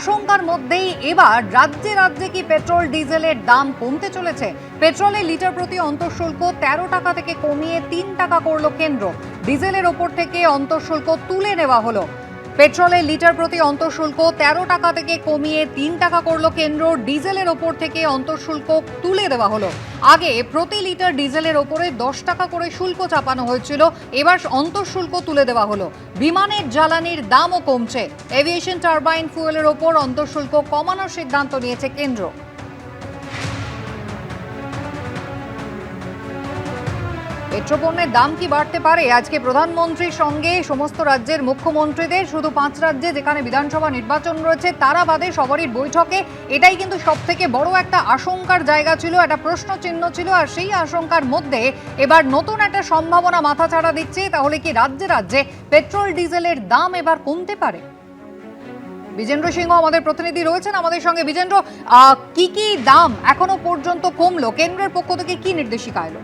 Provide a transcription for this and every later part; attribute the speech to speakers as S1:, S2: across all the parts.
S1: আশঙ্কার মধ্যেই এবার রাজ্যে রাজ্যে কি পেট্রোল ডিজেলের দাম কমতে চলেছে। পেট্রোলের লিটার প্রতি অন্তঃশুল্ক 13 টাকা থেকে কমিয়ে 3 টাকা করলো কেন্দ্র। ডিজেলের ওপর থেকে অন্তঃশুল্ক তুলে নেওয়া হলো। পেট্রোলের লিটার প্রতি অন্তঃশুল্ক 13 টাকা থেকে কমিয়ে 3 টাকা করলো কেন্দ্র। ডিজেলের ওপর থেকে অন্তঃশুল্ক তুলে দেওয়া হলো। আগে প্রতি লিটার ডিজেলের ওপরে 10 টাকা করে শুল্ক চাপানো হয়েছিল, এবার অন্তঃশুল্ক তুলে দেওয়া হলো। বিমানের জ্বালানির দামও কমছে। এভিয়েশন টারবাইন ফুয়েলের ওপর অন্তঃশুল্ক কমানোর সিদ্ধান্ত নিয়েছে কেন্দ্র। পেট্রোপণ্যের দাম কি বাড়তে পারে? আজকে প্রধানমন্ত্রীর সঙ্গে সমস্ত রাজ্যের মুখ্যমন্ত্রীদের, শুধু 5 রাজ্যে যেখানে বিধানসভা নির্বাচন রয়েছে তারা বাদে সবারই বৈঠকে এটাই কিন্তু সব থেকে বড় একটা আশঙ্কার জায়গা ছিল, একটা প্রশ্ন চিহ্ন ছিল। আর সেই আশঙ্কার মধ্যে এবার নতুন একটা সম্ভাবনা মাথাচাড়া দিচ্ছে। তাহলে কি রাজ্যে রাজ্যে পেট্রোল ডিজেলের দাম এবার কমতে পারে? বিজেন্দ্র সিংহ আমাদের প্রতিনিধি রয়েছেন আমাদের সঙ্গে। বিজেন্দ্র, কি কি দাম এখনো পর্যন্ত কমলো? কেন্দ্রের পক্ষ থেকে কি নির্দেশিকা এলো?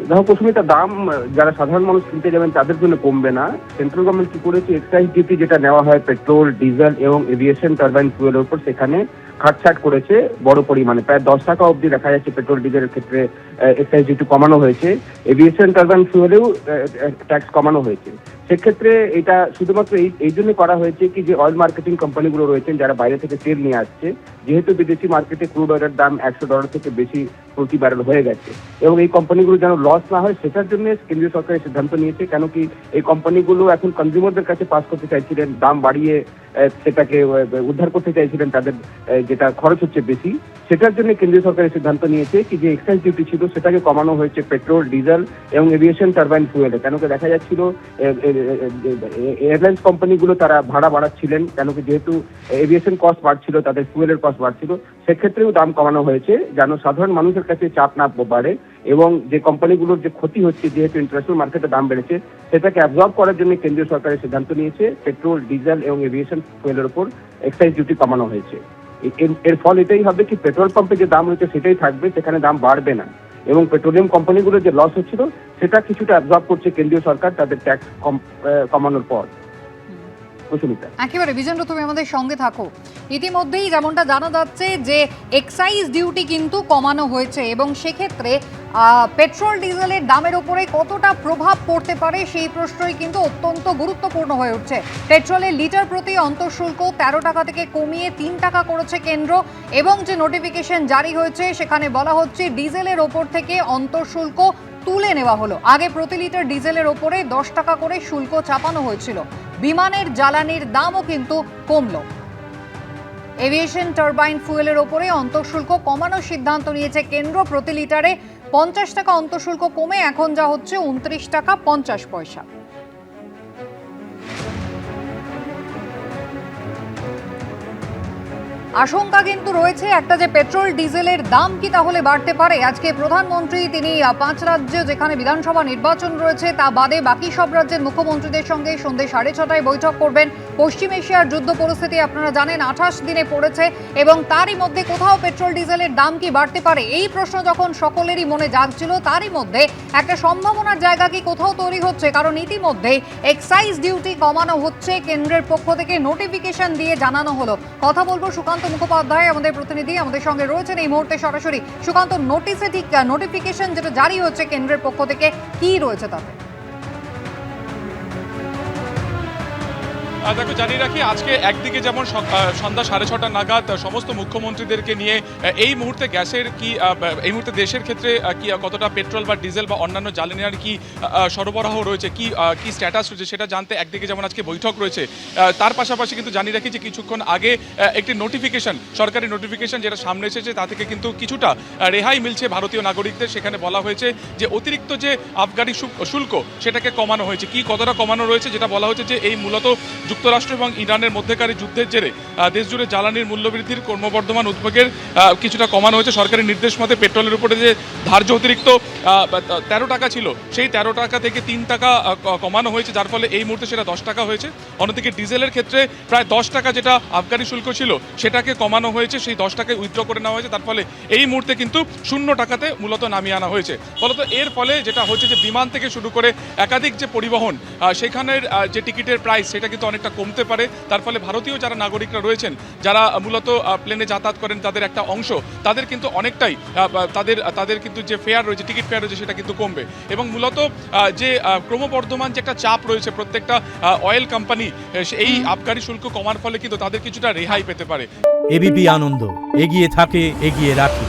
S2: দেখো প্রথমে দাম যারা সাধারণ মানুষ কিনতে যাবেন তাদের জন্য কমবে না। সেন্ট্রাল গভর্নমেন্ট কি করেছে, এক্সাইজ ডিউটি যেটা নেওয়া হয় পেট্রোল, ডিজেল এবং এভিয়েশন টারবাইন ফুয়েলের উপর, সেখানে কাটছাট করেছে বড় পরিমাণে। প্রায় 10 টাকা অবধি দেখা যাচ্ছে পেট্রোল ডিজেলের ক্ষেত্রে এক্সাইজ ডিউটি কমানো হয়েছে। এভিয়েশন টারবাইন ফুয়েলেও ট্যাক্স কমানো হয়েছে। সেক্ষেত্রে এটা শুধুমাত্র এই জন্য করা হয়েছে কি, যে অয়েল মার্কেটিং কোম্পানিগুলো রয়েছেন যারা বাইরে থেকে তেল নিয়ে আসছে, যেহেতু বিদেশি মার্কেটে ক্রুড অয়েলের দাম $100 থেকে বেশি প্রতি ব্যারেল হয়ে গেছে, এবং এই কোম্পানিগুলো যেন লস না হয় সেটার জন্য কেন্দ্রীয় সরকারের সিদ্ধান্ত নিয়েছে। কেন কি এই কোম্পানিগুলো এখন কনজিউমারদের কাছে পাস করতে চাইছিলেন, দাম বাড়িয়ে সেটাকে উদ্ধার করতে চাইছিলেন, তাদের যেটা খরচ হচ্ছে বেশি, সেটার জন্য কেন্দ্রীয় সরকারের সিদ্ধান্ত নিয়েছে কি যে এক্সাইজ ডিউটি ছিল সেটাকে কমানো হয়েছে পেট্রোল, ডিজেল এবং এভিয়েশন টারবাইন ফুয়েলে। কেন কি দেখা যাচ্ছিল এয়ারলাইন্স কোম্পানিগুলো তারা ভাড়া বাড়াচ্ছিলেন, কেন কি যেহেতু এভিয়েশন কস্ট বাড়ছিল, তাদের ফুয়েলের কস্ট বাড়ছিল, সেক্ষেত্রেও দাম কমানো হয়েছে যেন সাধারণ মানুষের কাছে চাপ না বাড়ে, এবং যে কোম্পানিগুলোর যে ক্ষতি হচ্ছে যেহেতু ইন্টারন্যাশনাল মার্কেটে দাম বেড়েছে সেটাকে অ্যাবজর্ব করার জন্য কেন্দ্রীয় সরকারের সিদ্ধান্ত নিয়েছে পেট্রোল, ডিজেল এবং এভিয়েশন ফুয়েলের উপর এক্সাইজ ডিউটি কমানো হয়েছে। এর ফল এটাই হবে কি, পেট্রোল পাম্পে যে দাম রয়েছে সেটাই থাকবে, সেখানে দাম বাড়বে না, এবং পেট্রোলিয়াম কোম্পানিগুলোর যে লস হচ্ছিল সেটা কিছুটা অ্যাবজর্ব করছে কেন্দ্রীয় সরকার তাদের ট্যাক্স কমানোর পর।
S1: একেবারে বিজেন্দ্র, তুমি আমাদের সঙ্গে থাকো। ইতিমধ্যেই যেমনটা জানা যাচ্ছে যে এক্সাইজ ডিউটি কিন্তু কমানো হয়েছে, এবং সেক্ষেত্রে পেট্রোল ডিজেলের দামের উপরে কতটা প্রভাব পড়তে পারে সেই প্রশ্নই কিন্তু অত্যন্ত গুরুত্বপূর্ণ হয়ে উঠছে। পেট্রোলের লিটার প্রতি অন্তঃশুল্ক 13 টাকা থেকে কমিয়ে 3 টাকা করেছে কেন্দ্র, এবং যে নোটিফিকেশন জারি হয়েছে সেখানে বলা হচ্ছে ডিজেলের ওপর থেকে অন্তঃশুল্ক তুলে নেওয়া হলো। আগে প্রতি লিটার ডিজেলের ওপরে 10 টাকা করে শুল্ক চাপানো হয়েছিল। বিমানের জ্বালানির দামও কিন্তু কমলো। এভিয়েশন টারবাইন ফুয়েলের ওপরে অন্তঃশুল্ক কমানোর সিদ্ধান্ত নিয়েছে কেন্দ্র। প্রতি লিটারে 50 টাকা অন্তঃশুল্ক কমে এখন যা হচ্ছে 29 টাকা 50 পয়সা। আশঙ্কা কিন্তু রয়েছে একটা, যে পেট্রোল ডিজেলের দাম কি তাহলে বাড়তে পারে। আজকে প্রধানমন্ত্রী তিনি 5 রাজ্যে যেখানে বিধানসভা নির্বাচন রয়েছে তা বাদে বাকি সব রাজ্যের মুখ্যমন্ত্রীদের সঙ্গে সন্ধ্যে 6:30টায় বৈঠক করবেন। পশ্চিম এশিয়ার যুদ্ধ পরিস্থিতি আপনারা জানেন 28 দিনে পড়েছে, এবং তারই মধ্যে কোথাও পেট্রোল ডিজেলের দাম কি বাড়তে পারে এই প্রশ্ন যখন সকলেরই মনে জাগছিল, তারই মধ্যে একটা সম্ভাবনার জায়গা কি কোথাও তৈরি হচ্ছে। কারণ ইতিমধ্যে এক্সাইজ ডিউটি কমানো হচ্ছে, কেন্দ্রের পক্ষ থেকে নোটিফিকেশন দিয়ে জানানো হলো। কথা বলবো সুকান্ত মুখোপাধ্যায় আমাদের প্রতিনিধি আমাদের সঙ্গে রয়েছেন এই মুহূর্তে সরাসরি। সুকান্ত, নোটিশে ঠিক নোটিফিকেশন যেটা জারি হচ্ছে কেন্দ্রের পক্ষ থেকে কি রয়েছে তাতে?
S3: দেখো, জানিয়ে রাখি আজকে একদিকে যেমন সন্ধ্যা 6:30 নাগাদ সমস্ত মুখ্যমন্ত্রীদেরকে নিয়ে এই মুহূর্তে গ্যাসের কি, এই মুহূর্তে দেশের ক্ষেত্রে কি কতটা পেট্রোল বা ডিজেল বা অন্যান্য জ্বালানির কি সরবরাহ রয়েছে, কি স্ট্যাটাস রয়েছে সেটা জানতে একদিকে যেমন আজকে বৈঠক রয়েছে, তার পাশাপাশি কিন্তু জানিয়ে রাখি যে কিছুক্ষণ আগে একটি নোটিফিকেশন, সরকারি নোটিফিকেশন যেটা সামনে এসেছে তা থেকে কিন্তু কিছুটা রেহাই মিলছে ভারতীয় নাগরিকদের। সেখানে বলা হয়েছে যে অতিরিক্ত যে আবগারি শুল্ক সেটাকে কমানো হয়েছে। কি কতটা কমানো রয়েছে, যেটা বলা হয়েছে যে এই মূলত যুক্তরাষ্ট্র এবং ইরানের মধ্যেকার যুদ্ধের জেরে দেশ জুড়ে জ্বালানির মূল্যবৃদ্ধির ক্রমবর্ধমান উদ্বেগের কিছুটা কমানো হয়েছে। সরকারি নির্দেশ মতে পেট্রোলের উপরে যে ধার্য অতিরিক্ত 13 টাকা ছিল সেই 13 টাকা থেকে 3 টাকা কমানো হয়েছে, যার ফলে এই মুহূর্তে সেটা 10 টাকা হয়েছে। অন্যদিকে ডিজেলের ক্ষেত্রে প্রায় 10 টাকা যেটা আবগারি শুল্ক ছিল সেটাকে কমানো হয়েছে, সেই 10 টাকায় উইথড্র করে নেওয়া হয়েছে। তার ফলে এই মুহূর্তে কিন্তু 0 টাকাতে মূলত নামিয়ে আনা হয়েছে। ফলত এর ফলে যেটা হচ্ছে যে বিমান থেকে শুরু করে একাধিক যে পরিবহন সেখানের যে টিকিটের প্রাইস সেটা কিন্তু অনেকটা অনেকটা কমতে পারে। তার ফলে ভারতীয় যারা নাগরিকরা রয়েছেন, যারা মূলত প্লেনে যাতায়াত করেন, তাদের একটা অংশ, তাদের কিন্তু অনেকটাই তাদের কিন্তু যে ফেয়ার রয়েছে, টিকিট ফেয়ার রয়েছে, সেটা কিন্তু কমবে। এবং মূলত যে ক্রমবর্ধমান যে একটা চাপ রয়েছে প্রত্যেকটা অয়েল কোম্পানি, এই আবগারি শুল্ক কমার ফলে কিন্তু তাদের কিছুটা রেহাই পেতে পারে।
S4: এবিপি আনন্দ, এগিয়ে থাকে, এগিয়ে রাখে।